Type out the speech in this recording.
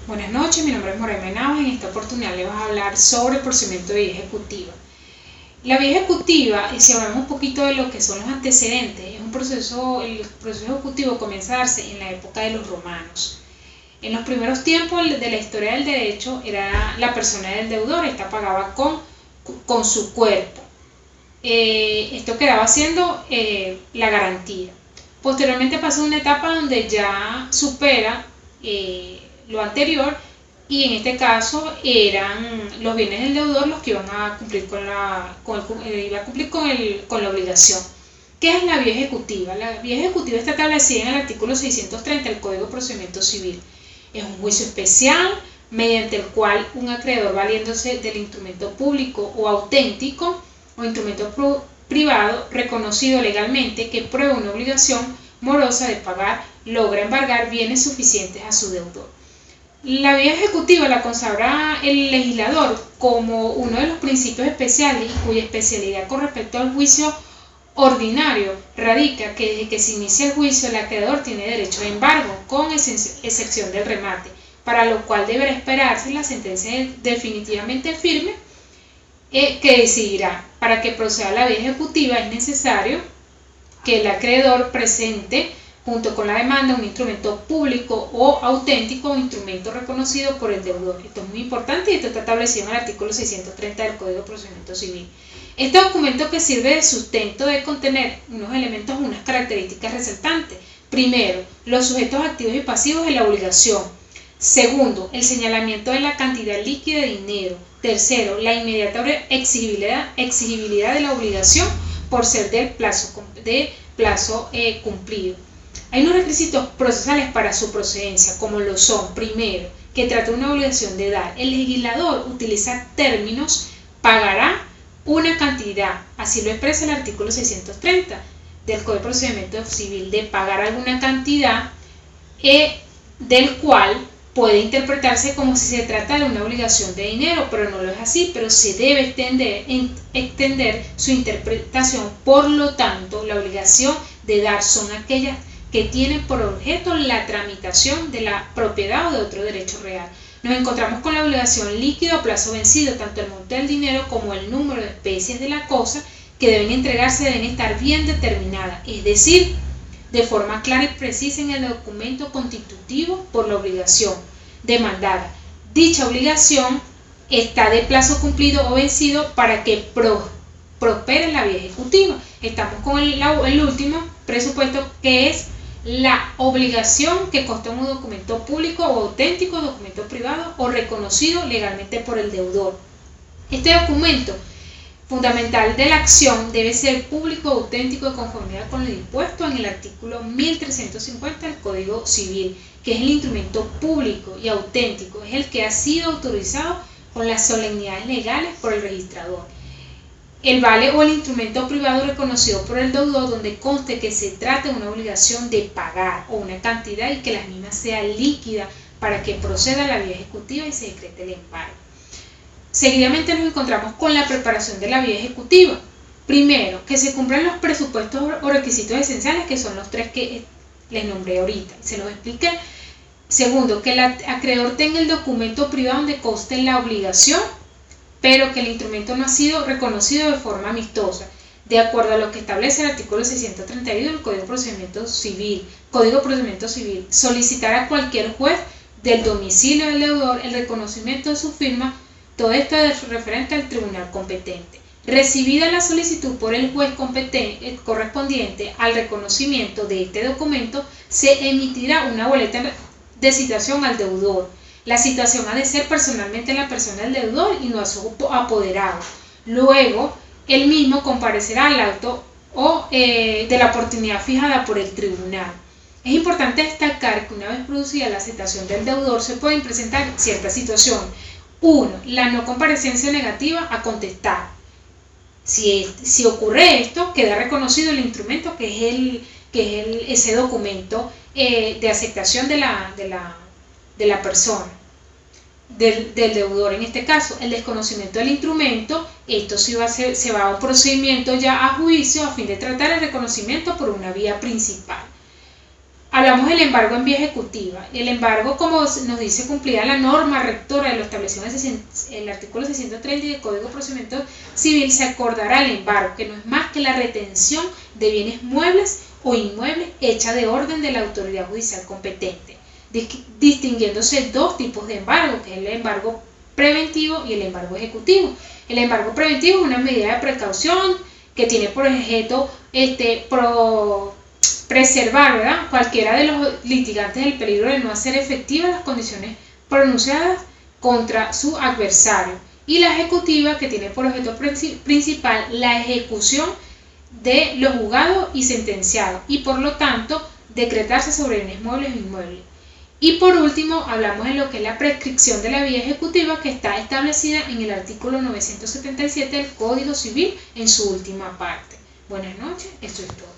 Buenas noches, mi nombre es Moraima Navas. En esta oportunidad les voy a hablar sobre el procedimiento de vía ejecutiva. La vía ejecutiva, si hablamos un poquito de lo que son los antecedentes, es un proceso, el proceso ejecutivo comienza a darse en la época de los romanos. En los primeros tiempos de la historia del derecho era la persona del deudor, esta pagaba con su cuerpo. Esto quedaba siendo la garantía. Posteriormente pasó una etapa donde ya supera lo anterior, y en este caso eran los bienes del deudor los que iban a cumplir con la obligación. ¿Qué es la vía ejecutiva? La vía ejecutiva está establecida en el artículo 630 del Código de Procedimiento Civil. Es un juicio especial mediante el cual un acreedor, valiéndose del instrumento público o auténtico o instrumento privado reconocido legalmente que prueba una obligación morosa de pagar, logra embargar bienes suficientes a su deudor. La vía ejecutiva la consagra el legislador como uno de los principios especiales, y cuya especialidad con respecto al juicio ordinario radica que desde que se inicia el juicio el acreedor tiene derecho de embargo, con excepción del remate, para lo cual deberá esperarse la sentencia definitivamente firme que decidirá. Para que proceda la vía ejecutiva es necesario que el acreedor presente junto con la demanda un instrumento público o auténtico o instrumento reconocido por el deudor. Esto es muy importante y esto está establecido en el artículo 630 del Código de Procedimiento Civil. Este documento, que sirve de sustento, debe contener unos elementos, unas características resaltantes. Primero, los sujetos activos y pasivos de la obligación. Segundo, el señalamiento de la cantidad líquida de dinero. Tercero, la inmediata exigibilidad de la obligación por ser del plazo cumplido. Hay unos requisitos procesales para su procedencia, como lo son: primero, que trata una obligación de dar. El legislador utiliza términos pagará una cantidad, así lo expresa el artículo 630 del Código de Procedimiento Civil, de pagar alguna cantidad, del cual puede interpretarse como si se trata de una obligación de dinero, pero no lo es así, pero se debe extender su interpretación. Por lo tanto, la obligación de dar son aquellas que tienen por objeto la tramitación de la propiedad o de otro derecho real. Nos encontramos con la obligación líquida o plazo vencido. Tanto el monto del dinero como el número de especies de la cosa que deben entregarse deben estar bien determinadas, es decir, de forma clara y precisa en el documento constitutivo por la obligación demandada. Dicha obligación está de plazo cumplido o vencido para que prospere la vía ejecutiva. Estamos con el último presupuesto, que es la obligación que consta en un documento público o auténtico, documento privado o reconocido legalmente por el deudor. Este documento fundamental de la acción debe ser público, auténtico, de conformidad con lo dispuesto en el artículo 1350 del Código Civil, que es el instrumento público y auténtico, es el que ha sido autorizado con las solemnidades legales por el registrador. El vale o el instrumento privado reconocido por el deudor, donde conste que se trata de una obligación de pagar o una cantidad y que la misma sea líquida para que proceda la vía ejecutiva y se decrete el embargo. Seguidamente nos encontramos con la preparación de la vía ejecutiva. Primero, que se cumplan los presupuestos o requisitos esenciales, que son los tres que les nombré ahorita, se los expliqué. Segundo, que el acreedor tenga el documento privado donde conste la obligación, pero que el instrumento no ha sido reconocido de forma amistosa, de acuerdo a lo que establece el artículo 631 del Código de Procedimiento Civil. Solicitar a cualquier juez del domicilio del deudor el reconocimiento de su firma, todo esto es referente al tribunal competente. Recibida la solicitud por el juez correspondiente al reconocimiento de este documento, se emitirá una boleta de citación al deudor. La citación ha de ser personalmente la persona del deudor y no a su apoderado. Luego, él mismo comparecerá al acto de la oportunidad fijada por el tribunal. Es importante destacar que una vez producida la aceptación del deudor se pueden presentar ciertas situaciones. 1. La no comparecencia negativa a contestar. Si ocurre esto, queda reconocido el instrumento que es ese documento de aceptación de la persona, del deudor. En este caso, el desconocimiento del instrumento, esto se va a un procedimiento ya a juicio a fin de tratar el reconocimiento por una vía principal. Hablamos del embargo en vía ejecutiva. El embargo, como nos dice cumplida la norma rectora de lo establecido en el artículo 630 del Código de Procedimiento Civil, se acordará el embargo, que no es más que la retención de bienes muebles o inmuebles hecha de orden de la autoridad judicial competente, distinguiéndose dos tipos de embargo, que es el embargo preventivo y el embargo ejecutivo. El embargo preventivo es una medida de precaución que tiene por objeto preservar, ¿verdad?, cualquiera de los litigantes del peligro de no hacer efectivas las condiciones pronunciadas contra su adversario. Y la ejecutiva, que tiene por objeto principal la ejecución de los juzgados y sentenciados, y por lo tanto decretarse sobre bienes muebles e inmuebles. Y por último, hablamos de lo que es la prescripción de la vía ejecutiva, que está establecida en el artículo 977 del Código Civil en su última parte. Buenas noches, esto es todo.